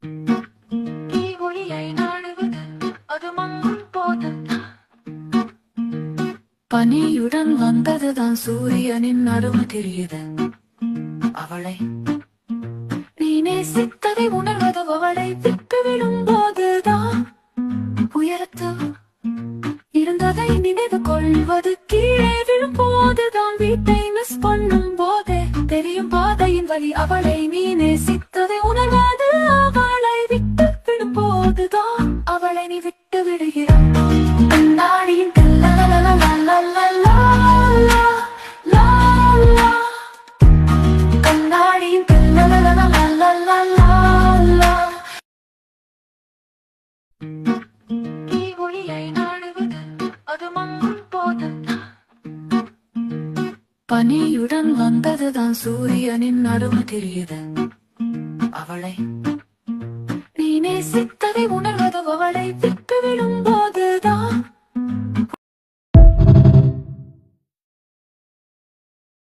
நீ ஒளியை நாடுவது அது மங்கும் போது பனியுடன் வந்ததுதான் சூரியனின் அருமை தெரியுது. அவளை நீ நேசித்ததை உணர்வது அவளை விட்டு விடும் போதுதான். உயரத்தில் இருந்ததை நினைவு கொள்வது கீழே விழும் போதுதான். வீட்டை மிஸ் பண்ணும் போதே தெரியும் பாதையின் வழி. அவளை நீ நேசித்ததை உணர்வது அவளை விட்டு விடும் போதுதான். அவளை நீ விட்டு விடுகிறாய். கண்ணாடியின் கண்ணாடியின் நீ ஒளியை நாடுவது அது மங்கும் போது பனியுடன் வந்ததுதான் சூரியனின் அருமை தெரியுது. அவளை நீ நேசித்ததை உணர்வது